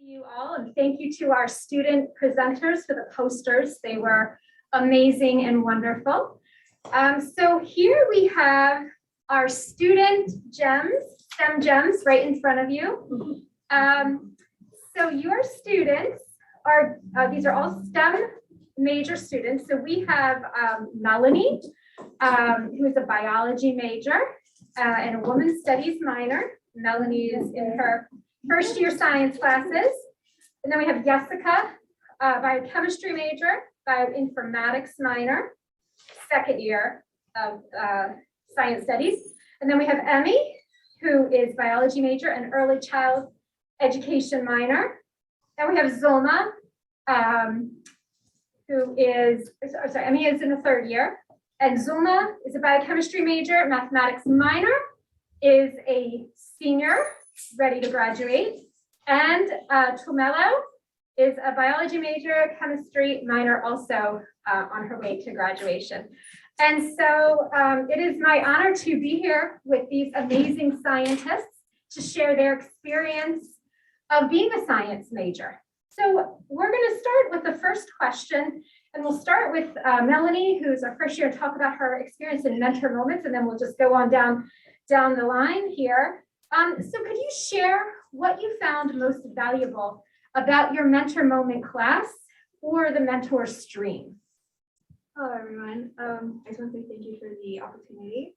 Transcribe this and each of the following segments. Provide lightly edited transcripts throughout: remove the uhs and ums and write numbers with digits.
you all, and thank you to our student presenters for the posters. They were amazing and wonderful. So here we have our student gems, STEM gems, right in front of you. So your students are, these are all STEM major students. So we have Melanny, who is a biology major and a women's studies minor. Melanny is in her first year science classes. And then we have Yesica, biochemistry major, bioinformatics minor, second year of science studies. And then we have Emmy, who is biology major and early child education minor. Then we have Zulma, who is, sorry, Emmy is in the third year. And Zulma is a biochemistry major, mathematics minor, is a senior, ready to graduate. And Tumelo is a biology major, chemistry minor, also on her way to graduation. And so it is my honor to be here with these amazing scientists to share their experience of being a science major. So we're going to start with the first question, and we'll start with Melanny, who's our first year, and talk about her experience in mentor moments, and then we'll just go on down the line here. So could you share what you found most valuable about your mentor moment class or the mentor stream? Hello, everyone. I just want to say thank you for the opportunity.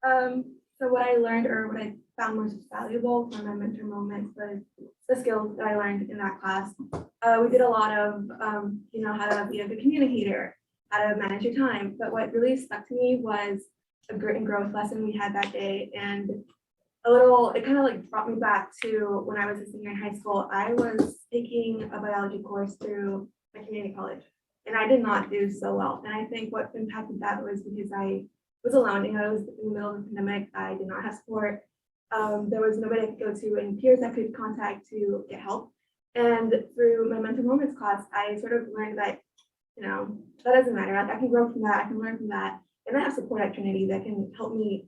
So what I learned, or what I found most valuable from my mentor moments, was the skills that I learned in that class. We did a lot of, how to be a good communicator, how to manage your time. But what really stuck to me was a grit and growth lesson we had that day. And it kind of like brought me back to when I was a senior in high school. I was taking a biology course through my community college, and I did not do so well. And I think what impacted that was because I was alone, and I was in the middle of the pandemic. I did not have support. There was nobody I could go to and peers I could contact to get help. And through my mentor moments class, I sort of learned that, that doesn't matter. I can grow from that. I can learn from that. And I have support at Trinity that can help me,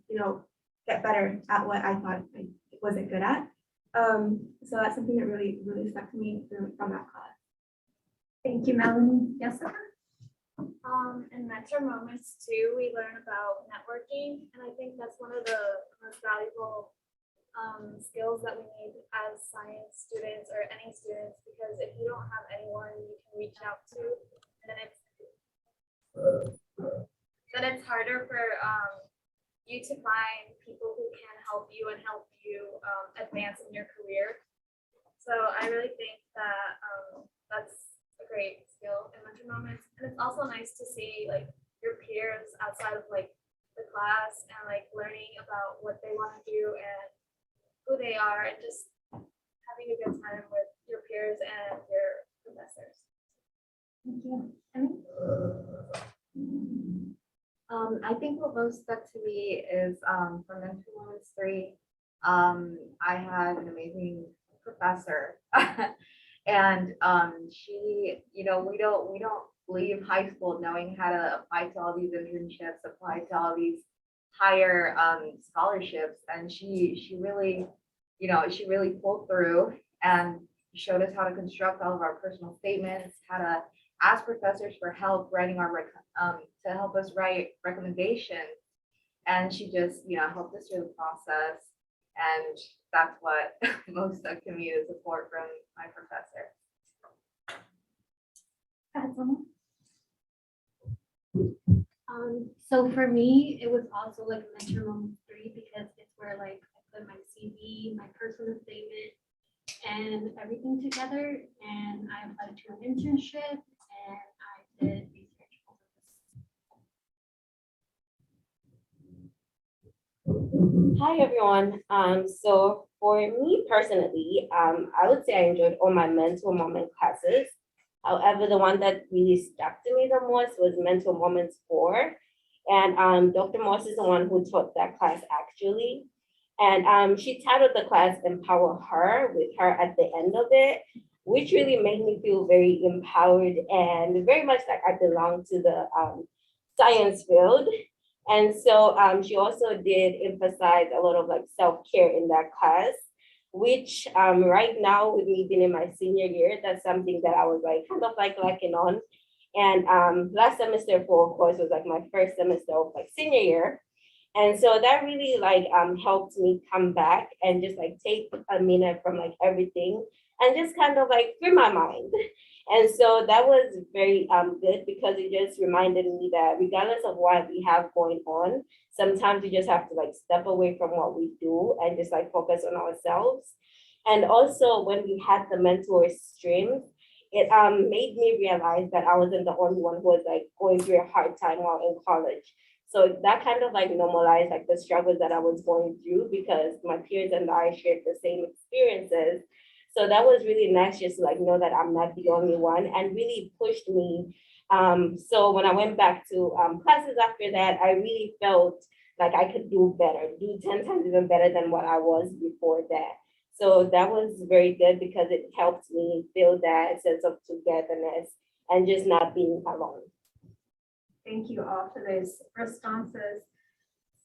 get better at what I thought I wasn't good at. So that's something that really, really stuck to me from that class. Thank you, Melanny. Yesica? In mentor moments too, we learn about networking, and I think that's one of the most valuable skills that we need as science students or any students, because if you don't have anyone you can reach out to, then it's harder for you to find people who can help you advance in your career. So I really think that that's a great skill in mentor moments. And it's also nice to see like your peers outside of like the class and like learning about what they want to do and who they are, and just having a good time with your peers and your professors. Thank you. I think what most stuck to me is from Mentor Moments 3, I had an amazing professor. And she, we don't leave high school knowing how to apply to all these internships, apply to all these higher scholarships. And she really pulled through and showed us how to construct all of our personal statements, how to ask professors for help writing our to help us write recommendations. And she just, helped us through the process. And that's what most stuck to me, is support from my professor. So for me, it was also like mentor moment 3, because it's where like I put my CV, my personal statement, and everything together. And I applied to an internship, and I did research over this. Hi everyone. So for me personally, I would say I enjoyed all my mentor moment classes. However, the one that really stuck to me the most was Mentor Moments 4. And Dr. Moss is the one who taught that class actually. And she titled the class Empower Her, with her at the end of it, which really made me feel very empowered and very much like I belong to the science field. And so she also did emphasize a lot of like self-care in that class. which right now with me being in my senior year, that's something that I was like kind of like lacking on. And last semester, for of course, was like my first semester of like senior year. And so that really like helped me come back and just like take a minute from like everything and just kind of like free my mind. And so that was very good because it just reminded me that regardless of what we have going on, sometimes we just have to like step away from what we do and just like focus on ourselves. And also when we had the mentor stream, it made me realize that I wasn't the only one who was like going through a hard time while in college. So that kind of like normalized like the struggles that I was going through because my peers and I shared the same experiences. So that was really nice just to like know that I'm not the only one and really pushed me. So when I went back to classes after that, I really felt like I could do better, do 10 times even better than what I was before that. So that was very good because it helped me feel that sense of togetherness and just not being alone. Thank you all for those responses.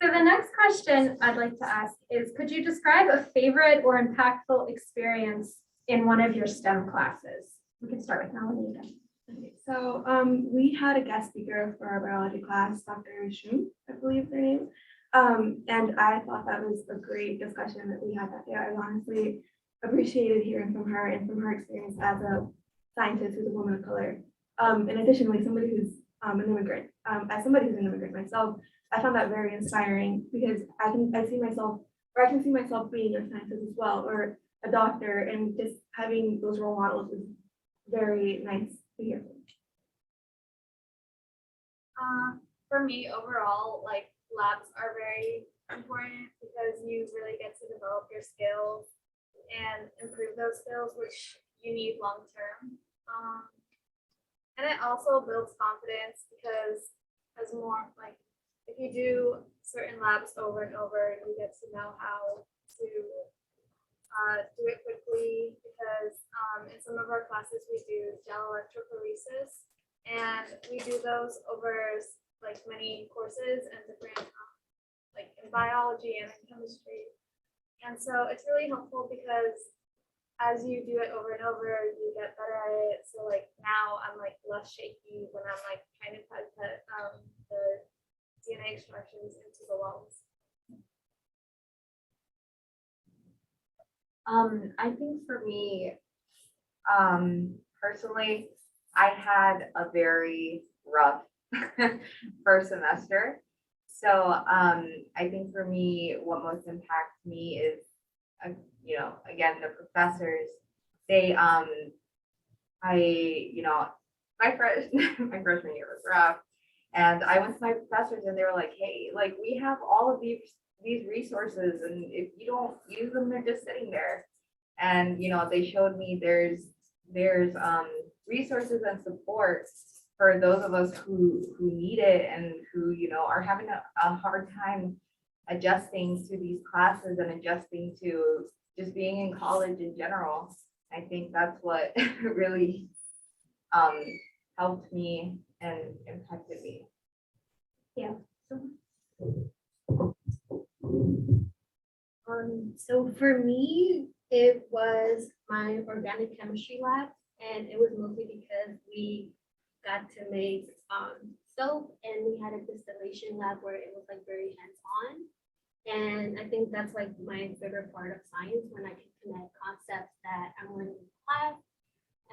So the next question I'd like to ask is, could you describe a favorite or impactful experience in one of your STEM classes? We can start with Melanny again. Okay, so we had a guest speaker for our biology class, Dr. Shum, I believe their name. And I thought that was a great discussion that we had that day. I honestly appreciated hearing from her and from her experience as a scientist who's a woman of color. And additionally, somebody who's an immigrant. As somebody who's an immigrant myself, I found that very inspiring because I can see myself being a scientist as well, or a doctor, and just having those role models is very nice to hear. For me, overall, like labs are very important because you really get to develop your skills and improve those skills, which you need long term. And it also builds confidence because as more like if you do certain labs over and over, you get to know how to do it quickly because in some of our classes we do gel electrophoresis and we do those over like many courses and different like in biology and in chemistry. And so it's really helpful because as you do it over and over, you get better at it. So like now I'm like less shaky when I'm like trying to put the DNA extractions into the lungs. I think for me, personally, I had a very rough first semester. So I think for me, what most impacts me is, again, the professors. They, my freshman year was rough, and I went to my professors, and they were like, "Hey, like we have all of these resources, and if you don't use them, they're just sitting there." And they showed me there's resources and support for those of us who need it and who are having a hard time adjusting to these classes and adjusting to just being in college in general. I think that's what really helped me and impacted me. Yeah. So for me, it was my organic chemistry lab, and it was mostly because we got to make soap, and we had a distillation lab where it was like very hands-on. And I think that's like my favorite part of science, when I can connect concepts that I'm learning in class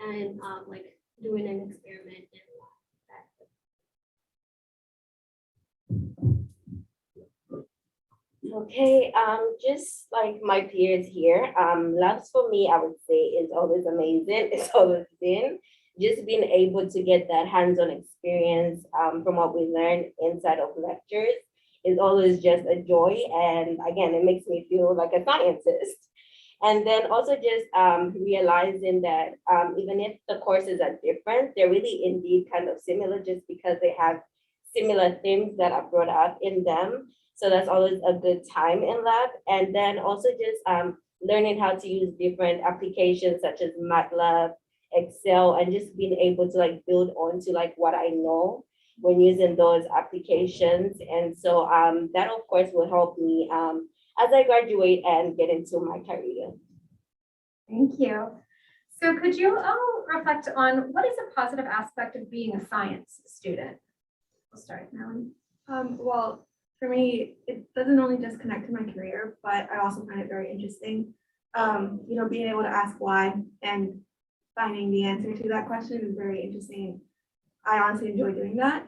and like doing an experiment in lab. Okay, just like my peers here, labs for me, I would say is always amazing. It's always been just being able to get that hands-on experience from what we learn inside of lectures is always just a joy. And again, it makes me feel like a scientist. And then also just realizing that even if the courses are different, they're really indeed kind of similar just because they have similar themes that are brought up in them. So that's always a good time in lab. And then also just learning how to use different applications such as MATLAB, Excel, and just being able to like build onto like what I know when using those applications. And so that of course will help me as I graduate and get into my career. Thank you. So could you all reflect on what is a positive aspect of being a science student? We'll start with Melanny. Well, for me, it doesn't only just connect to my career, but I also find it very interesting. Being able to ask why and finding the answer to that question is very interesting. I honestly enjoy doing that.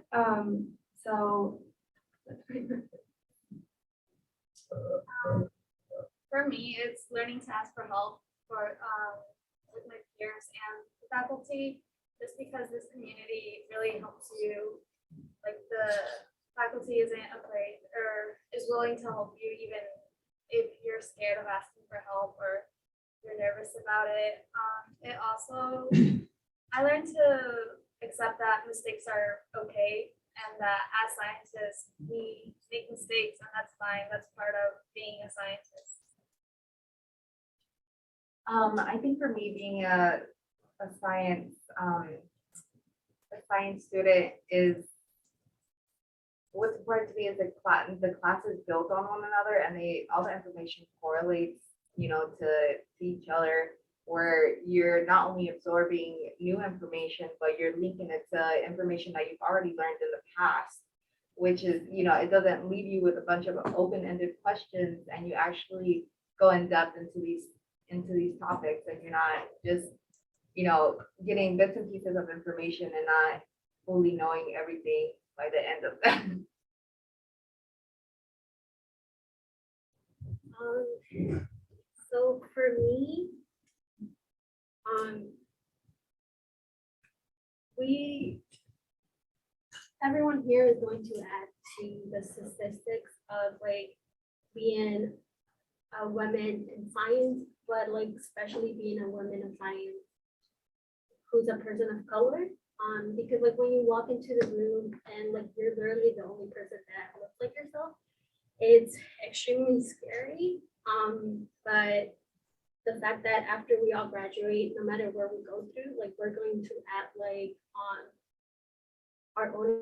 So that's pretty much it. For me, it's learning to ask for help with my peers and the faculty, just because this community really helps you. Like the faculty isn't afraid or is willing to help you even if you're scared of asking for help or you're nervous about it. It also, I learned to accept that mistakes are okay and that as scientists, we make mistakes and that's fine. That's part of being a scientist. I think for me, being a science student is what's important to me is the class is built on one another and all the information correlates, to each other, where you're not only absorbing new information, but you're linking it to information that you've already learned in the past, which is, it doesn't leave you with a bunch of open-ended questions and you actually go in depth into these topics and you're not just, getting bits and pieces of information and not fully knowing everything by the end of that. So for me, everyone here is going to add to the statistics of like being a woman in science, but like especially being a woman in science who's a person of color. Because like when you walk into the room and like you're literally the only person that looks like yourself, it's extremely scary. But the fact that after we all graduate, no matter where we go through, like we're going to add like on our own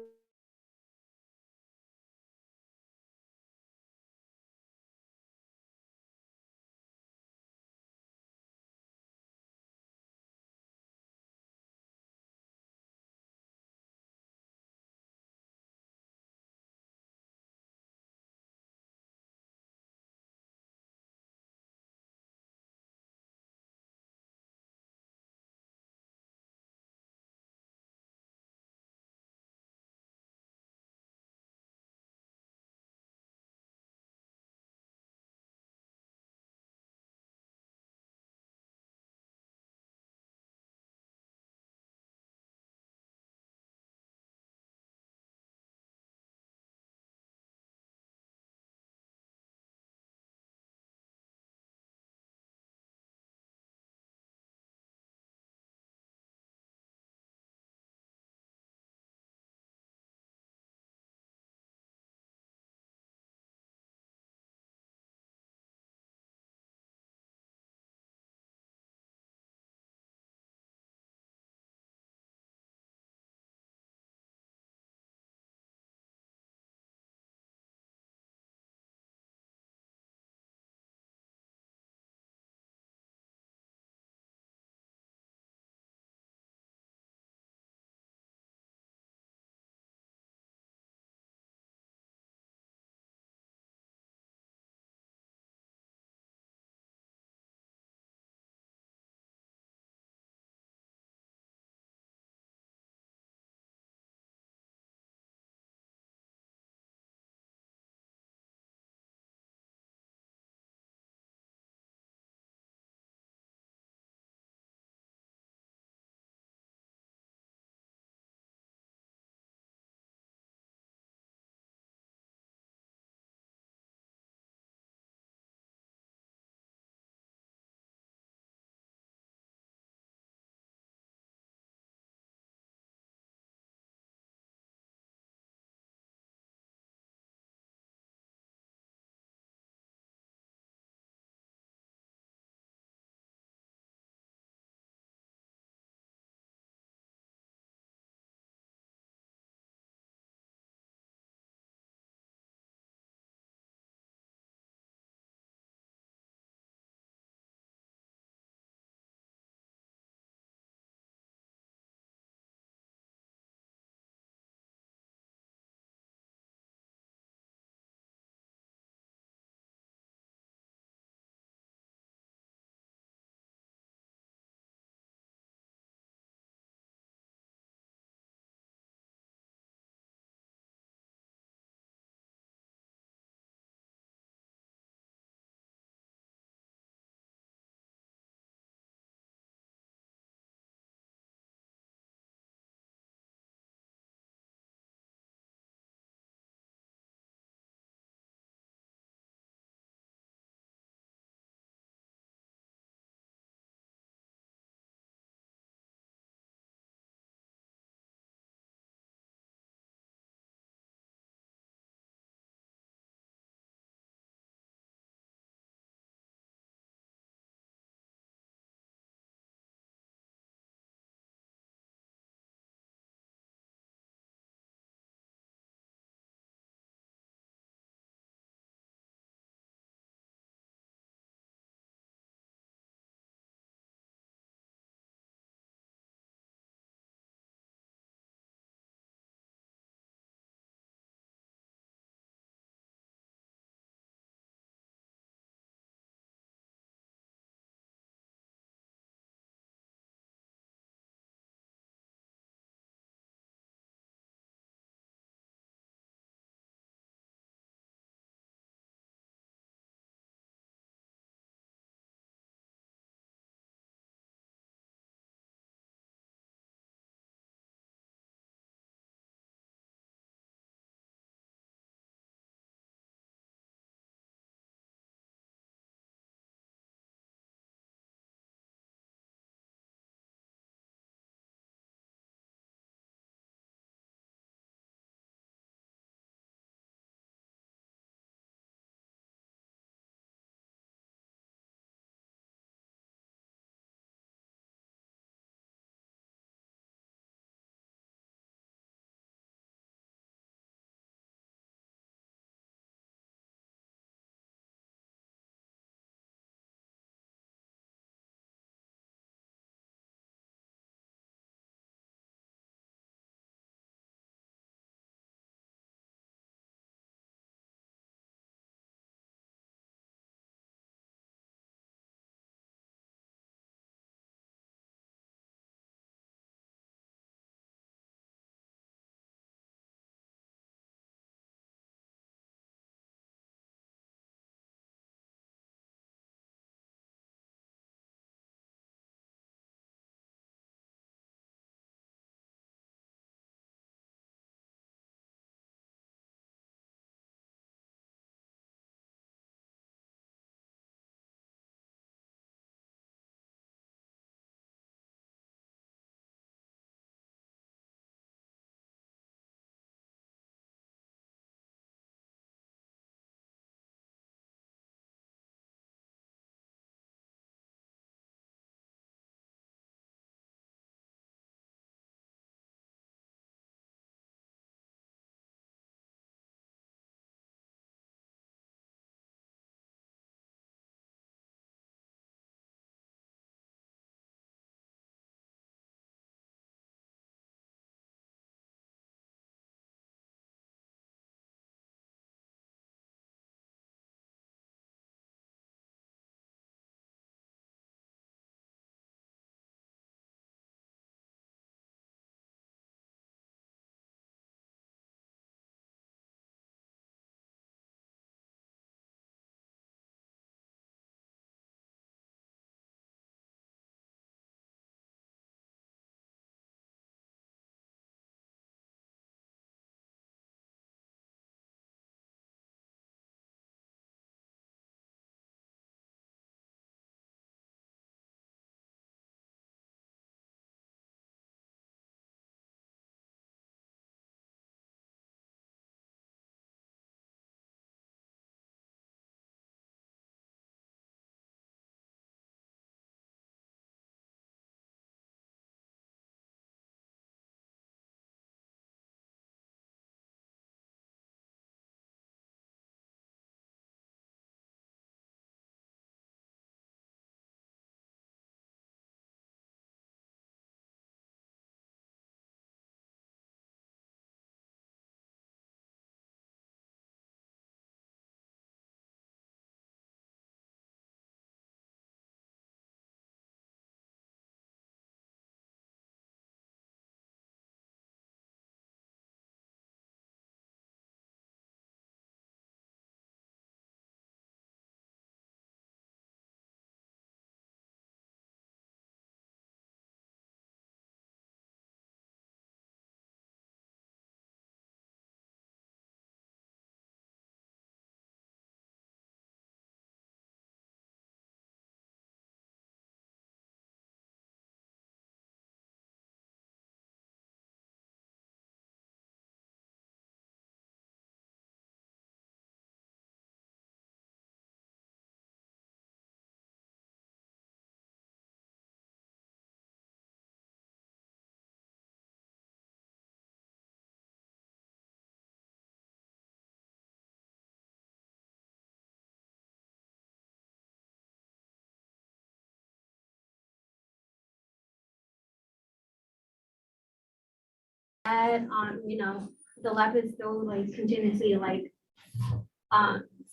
And, you know, the lab is still like continuously like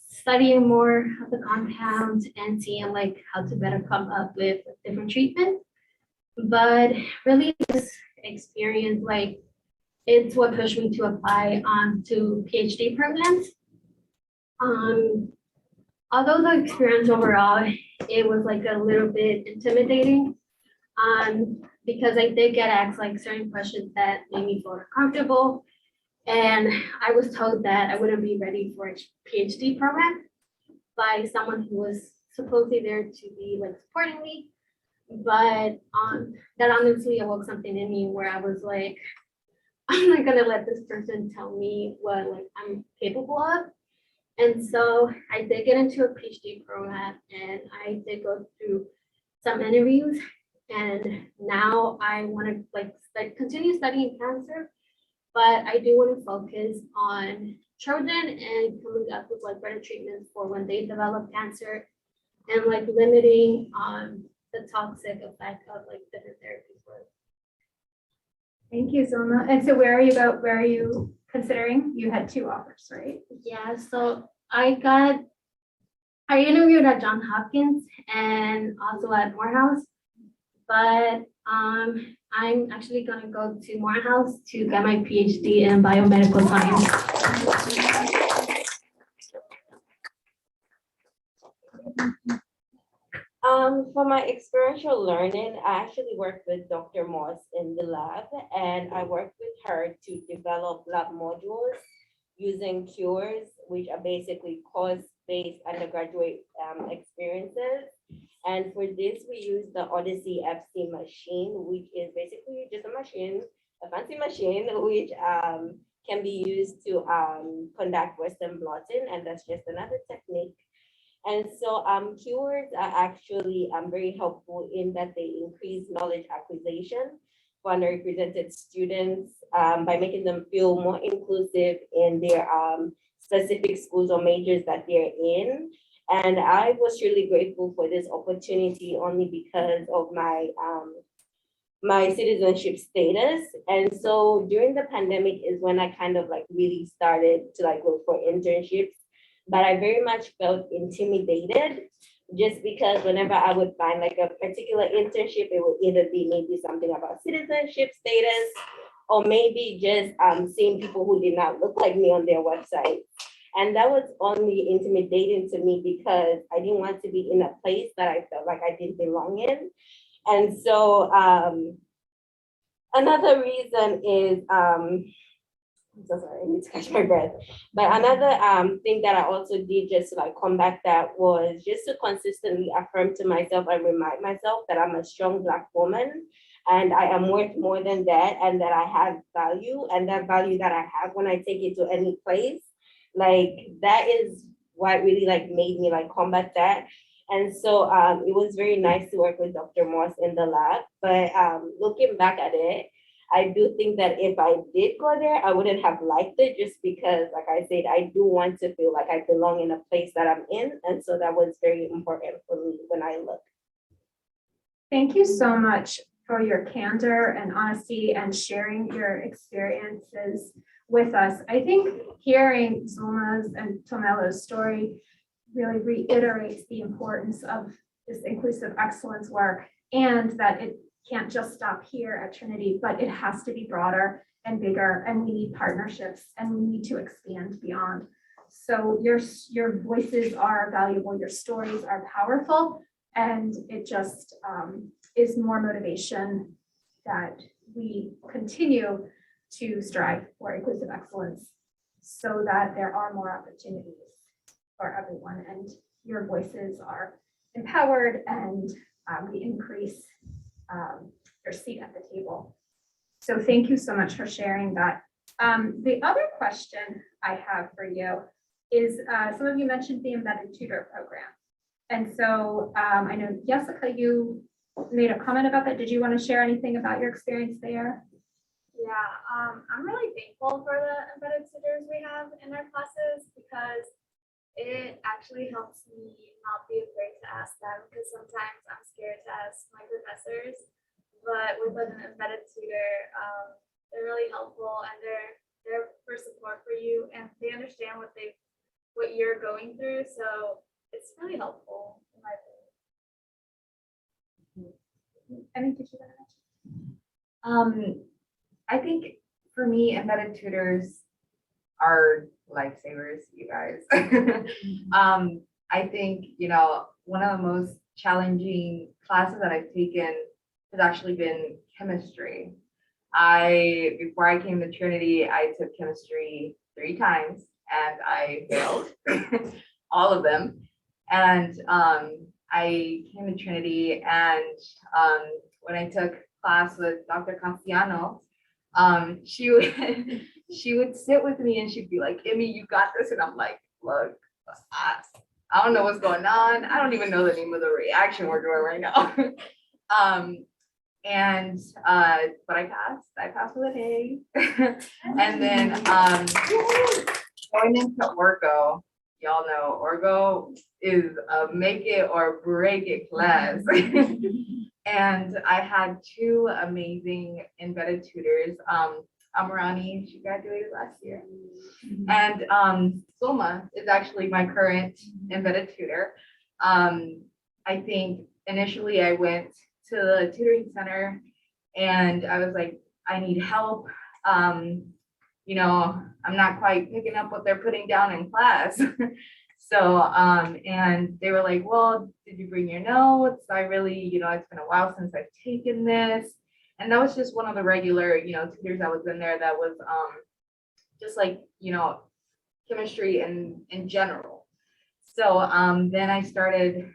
studying more of the compounds and seeing like how to better come up with different treatment. But really this experience, like it's what pushed me to apply to PhD programs. Although the experience overall, it was like a little bit intimidating, because I did get asked like certain questions that made me feel uncomfortable. And I was told that I wouldn't be ready for a PhD program by someone who was supposedly there to be like supporting me. But that honestly awoke something in me where I was like, I'm not gonna let this person tell me what like I'm capable of. And so I did get into a PhD program and I did go through some interviews. And now I want to like continue studying cancer, but I do want to focus on children and coming up with like better treatments for when they develop cancer and like limiting the toxic effect of like different therapies. Thank you, Zulma. And so where are you considering? You had 2 offers, right? Yeah, so I interviewed at Johns Hopkins and also at Morehouse, but I'm actually gonna go to Morehouse to get my PhD in biomedical science. For my experiential learning, I actually worked with Dr. Moss in the lab, and I worked with her to develop lab modules using cures, which are basically course-based undergraduate experiences. And for this, we use the Odyssey FC machine, which is basically just a fancy machine, which can be used to conduct Western blotting, and that's just another technique. And so cures are actually very helpful in that they increase knowledge acquisition for underrepresented students by making them feel more inclusive in their specific schools or majors that they're in. And I was really grateful for this opportunity only because of my my citizenship status. And so during the pandemic is when I kind of like really started to like look for internships, but I very much felt intimidated just because whenever I would find like a particular internship, it would either be maybe something about citizenship status or maybe just seeing people who did not look like me on their website. And that was only intimidating to me because I didn't want to be in a place that I felt like I didn't belong in. And so another reason is, I'm so sorry, I need to catch my breath. But another thing that I also did just to like combat that was just to consistently affirm to myself and remind myself that I'm a strong Black woman and I am worth more than that, and that I have value, and that value that I have when I take it to any place, like that is what really like made me like combat that. And so it was very nice to work with Dr. Moss in the lab, but looking back at it, I do think that if I did go there, I wouldn't have liked it just because, like I said, I do want to feel like I belong in a place that I'm in. And so that was very important for me when I looked. Thank you so much for your candor and honesty and sharing your experiences with us. I think hearing Zulma's and Tumelo's story really reiterates the importance of this inclusive excellence work, and that it can't just stop here at Trinity, but it has to be broader and bigger, and we need partnerships and we need to expand beyond. So your voices are valuable, your stories are powerful, and it just is more motivation that we continue to strive for inclusive excellence so that there are more opportunities for everyone, and your voices are empowered, and we increase your seat at the table. So thank you so much for sharing that. The other question I have for you is, some of you mentioned the embedded tutor program. And so I know, Yesica, you made a comment about that. Did you want to share anything about your experience there? Yeah, I'm really thankful for the embedded tutors we have in our classes because it actually helps me not be afraid to ask them, because sometimes I'm scared to ask my professors. But with an embedded tutor, they're really helpful and they're there for support for you and they understand what you're going through. So it's really helpful in my opinion. Any did you want to mention? I think for me, embedded tutors are lifesavers, you guys. I think, one of the most challenging classes that I've taken has actually been chemistry. Before I came to Trinity, I took chemistry 3 times and I failed all of them. And I came to Trinity and when I took class with Dr. Castellano, she would sit with me and she'd be like, Emmy, you got this. And I'm like, look, I don't know what's going on. I don't even know the name of the reaction we're doing right now. But I passed with an A. And then going into Orgo, y'all know Orgo is a make it or break it class. And I had 2 amazing embedded tutors. Amarani, she graduated last year. And Zulma is actually my current embedded tutor. I think initially I went to the tutoring center and I was like, I need help. I'm not quite picking up what they're putting down in class. So, and they were like, well, did you bring your notes? I really, it's been a while since I've taken this. And that was just one of the regular, tutors that was in there that was just like, chemistry in general. So then I started,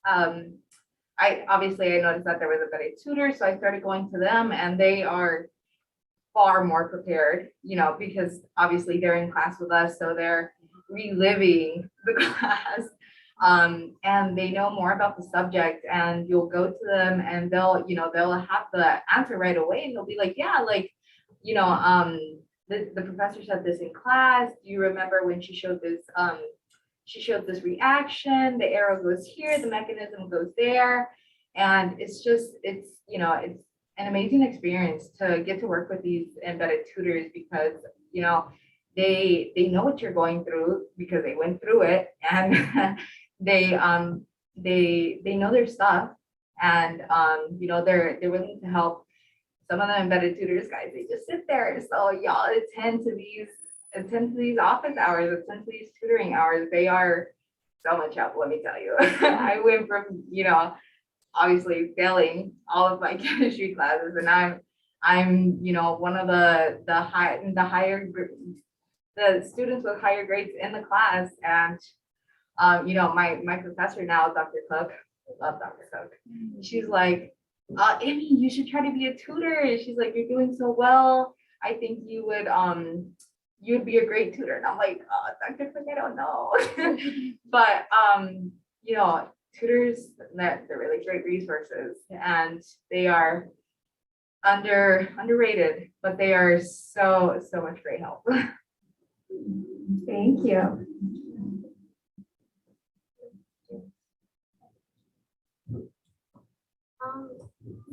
I noticed that there was a better tutor. So I started going to them and they are far more prepared, because obviously they're in class with us. So they're reliving the class. And they know more about the subject and you'll go to them and they'll have the answer right away and they'll be like, yeah, the professor said this in class. Do you remember when she showed this reaction, the arrow goes here, the mechanism goes there. And it's an amazing experience to get to work with these embedded tutors because, they know what you're going through because they went through it and they know their stuff and they're willing to help. Some of the embedded tutors guys, they just sit there. So y'all attend to these office hours, attend to these tutoring hours. They are so much help, let me tell you. I went from obviously failing all of my chemistry classes and I'm one of the students with higher grades in the class. And my professor now, Dr. Cook, I love Dr. Cook. She's like, Amy, you should try to be a tutor. She's like, you're doing so well. I think you'd be a great tutor. And I'm like, oh, Dr. Cook, I don't know. But tutors, they're really great resources and they are underrated, but they are so much great help. Thank you.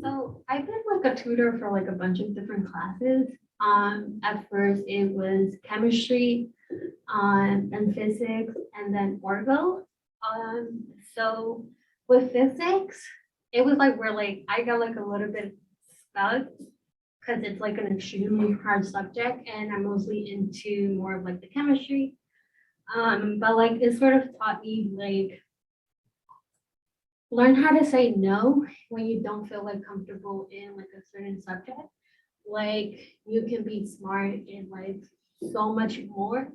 So I've been like a tutor for like a bunch of different classes. At first it was chemistry, and physics, and then orgo. So with physics, it was like I got like a little bit stuck because it's like an extremely hard subject, and I'm mostly into more of like the chemistry. But like it sort of taught me like learn how to say no when you don't feel like comfortable in like a certain subject. Like you can be smart in like so much more,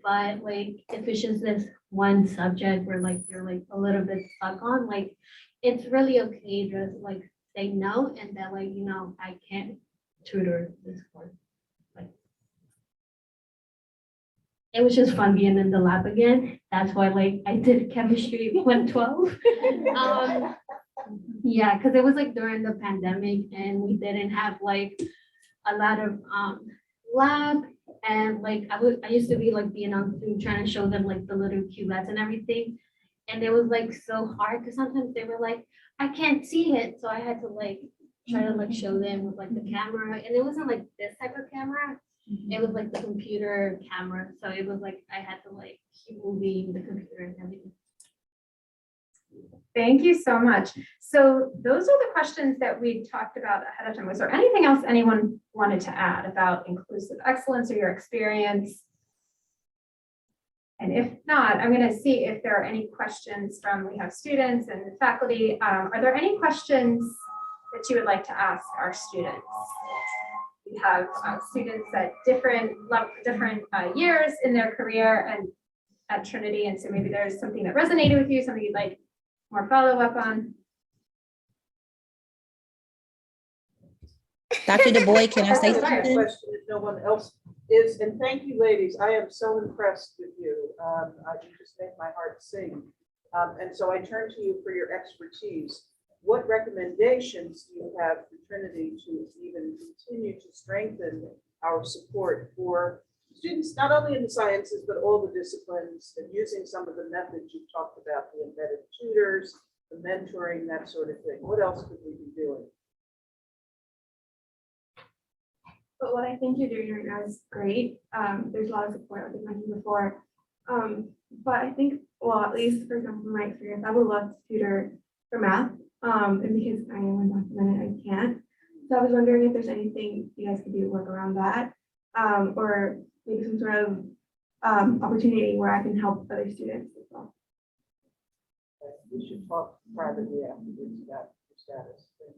but like if it's just this one subject where like you're like a little bit stuck on, like it's really okay to just like say no and that like I can't tutor this course. Like it was just fun being in the lab again. That's why like I did chemistry 112. Yeah, because it was like during the pandemic and we didn't have like a lot of lab, and like I used to be like being on Zoom trying to show them like the little cuvettes and everything, and it was like so hard because sometimes they were like, I can't see it, so I had to like try to like show them with like the camera, and it wasn't like this type of camera. It was like the computer camera, so it was like I had to like keep moving the computer and everything. Thank you so much. So those are the questions that we talked about ahead of time. Was there anything else anyone wanted to add about inclusive excellence or your experience? And if not, I'm going to see if there are any questions we have students and faculty. Are there any questions that you would like to ask our students? We have students at different years in their career and at Trinity. And so maybe there's something that resonated with you, something you'd like more follow-up on. Dr. Du Bois, can I say That's something? Question if no one else is, and thank you, ladies. I am so impressed with you. You just make my heart sing. And so I turn to you for your expertise. What recommendations do you have for Trinity to even continue to strengthen our support for students, not only in the sciences, but all the disciplines, and using some of the methods you've talked about, the embedded tutors, the mentoring, that sort of thing? What else could we be doing? But what I think you're doing right now is great. There's a lot of support, like I mentioned before. But I think, well, at least for example, from my experience, I would love to tutor for math. And because I am undocumented, I can't. So I was wondering if there's anything you guys could do to work around that, or maybe some sort of opportunity where I can help other students as well. We should talk privately afterwards about your status. Thank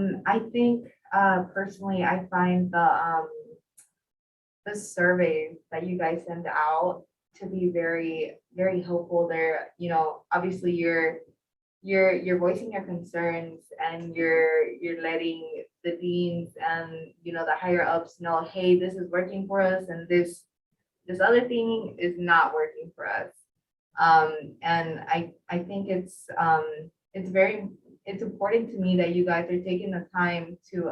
you. I think personally, I find the surveys that you guys send out to be very, very helpful. There, you know, obviously you're voicing your concerns, and you're letting the deans and, you know, the higher ups know, hey, this is working for us, and this other thing is not working for us. And I think it's important to me that you guys are taking the time to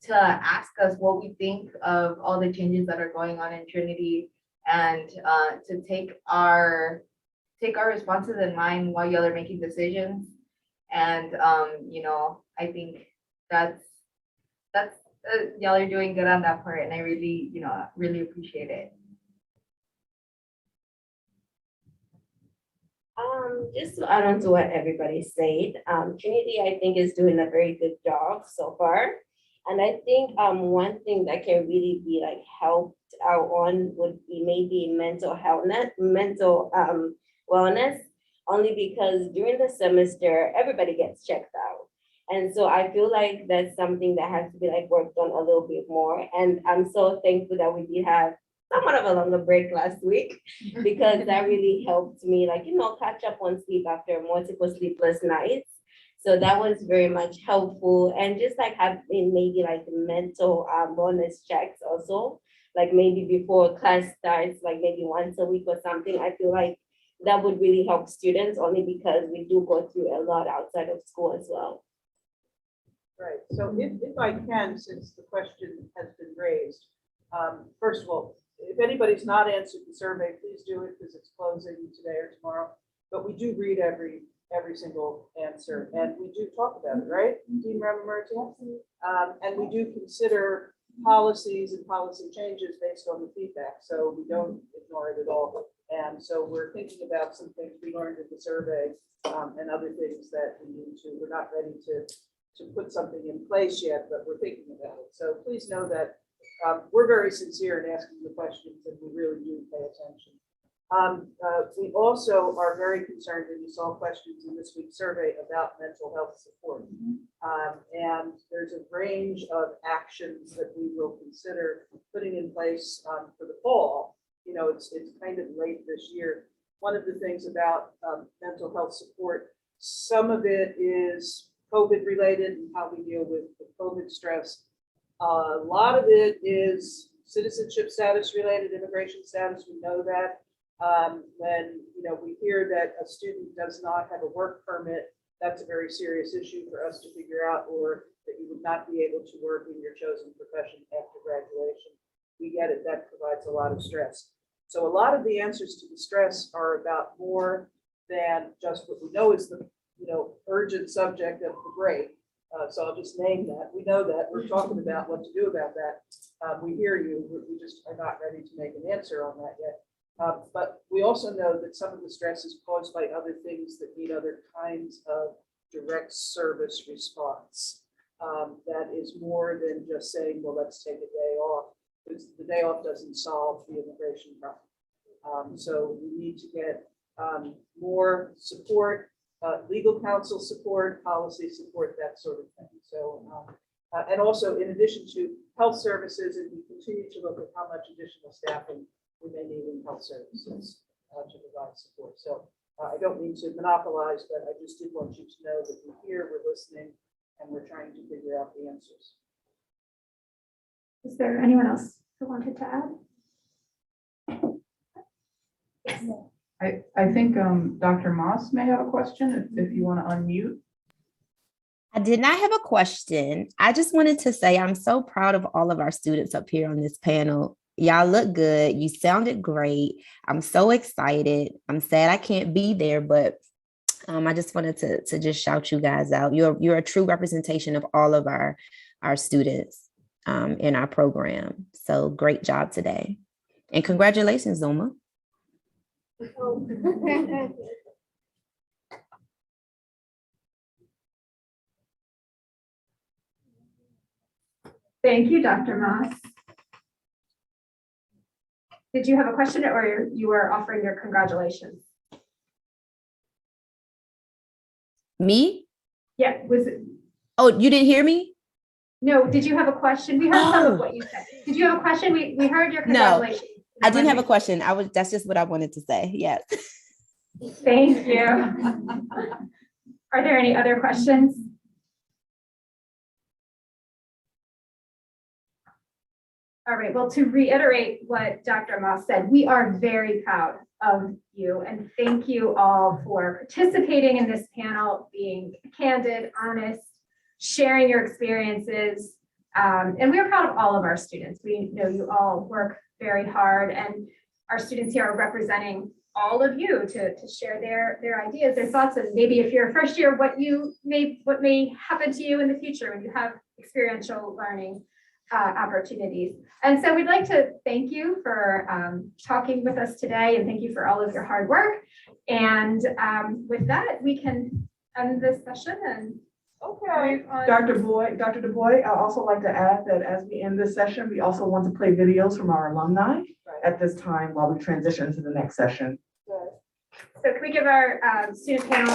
ask us what we think of all the changes that are going on in Trinity, and to take our responses in mind while y'all are making decisions. And you know, I think that's y'all are doing good on that part, and I really, you know, really appreciate it. Just to add on to what everybody said, Trinity, I think, is doing a very good job so far. And I think one thing that can really be like helped out on would be maybe mental wellness, only because during the semester, everybody gets checked out. And so I feel like that's something that has to be like worked on a little bit more. And I'm so thankful that we did have somewhat of a longer break last week, because that really helped me, like, you know, catch up on sleep after multiple sleepless nights. So that was very much helpful. And just like having maybe like mental wellness checks also, like maybe before class starts, like maybe once a week or something. I feel like that would really help students, only because we do go through a lot outside of school as well. Right. So if I can, since the question has been raised, first of all, if anybody's not answered the survey, please do it, because it's closing today or tomorrow. But we do read every single answer, and we do talk about it, right? Dean Ramamerti? And we do consider policies and policy changes based on the feedback, so we don't ignore it at all. And so we're thinking about some things we learned in the survey, and other things that we need to. We're not ready to put something in place yet, but we're thinking about it. So please know that we're very sincere in asking the questions, and we really do pay attention. We also are very concerned, and you saw questions in this week's survey about mental health support. And there's a range of actions that we will consider putting in place for the fall. You know, it's kind of late this year. One of the things about mental health support, some of it is COVID related and how we deal with the COVID stress. A lot of it is citizenship status related, immigration status. We know that. When we hear that a student does not have a work permit, that's a very serious issue for us to figure out, or that you would not be able to work in your chosen profession after graduation. We get it, that provides a lot of stress. So a lot of the answers to the stress are about more than just what we know is the urgent subject of the break. So I'll just name that. We know that. We're talking about what to do about that. We hear you. We just are not ready to make an answer on that yet. But we also know that some of the stress is caused by other things that need other kinds of direct service response. That is more than just saying, well, let's take a day off, because the day off doesn't solve the immigration problem. So we need to get more support, legal counsel support, policy support, that sort of thing. So, and also in addition to health services, and we continue to look at how much additional staffing we may need in health services to provide support. So I don't mean to monopolize, but I just did want you to know that we're here, we're listening, and we're trying to figure out the answers. Is there anyone else who wanted to add? I think Dr. Moss may have a question if you want to unmute. I did not have a question. I just wanted to say I'm so proud of all of our students up here on this panel. Y'all look good. You sounded great. I'm so excited. I'm sad I can't be there, but I just wanted to just shout you guys out. You're a true representation of all of our students in our program. So great job today. And congratulations, Zulma. Thank you, Dr. Moss. Did you have a question, or you were offering your congratulations? Me? Yeah, was it? Oh, you didn't hear me? No, did you have a question? We heard some of what you said. Did you have a question? We heard your No, congratulations. I didn't have a question. That's just what I wanted to say. Yes. Thank you. Are there any other questions? All right, well, to reiterate what Dr. Moss said, we are very proud of you, and thank you all for participating in this panel, being candid, honest, sharing your experiences. And we are proud of all of our students. We know you all work very hard, and our students here are representing all of you to share their ideas, their thoughts, and maybe if you're a first year, what may happen to you in the future when you have experiential learning opportunities. And so we'd like to thank you for talking with us today, and thank you for all of your hard work. And with that, we can end this session. And Okay. Dr. Du Bois, I'd also like to add that as we end this session, we also want to play videos from our alumni at this time while we transition to the next session. Good. so can we give our student panel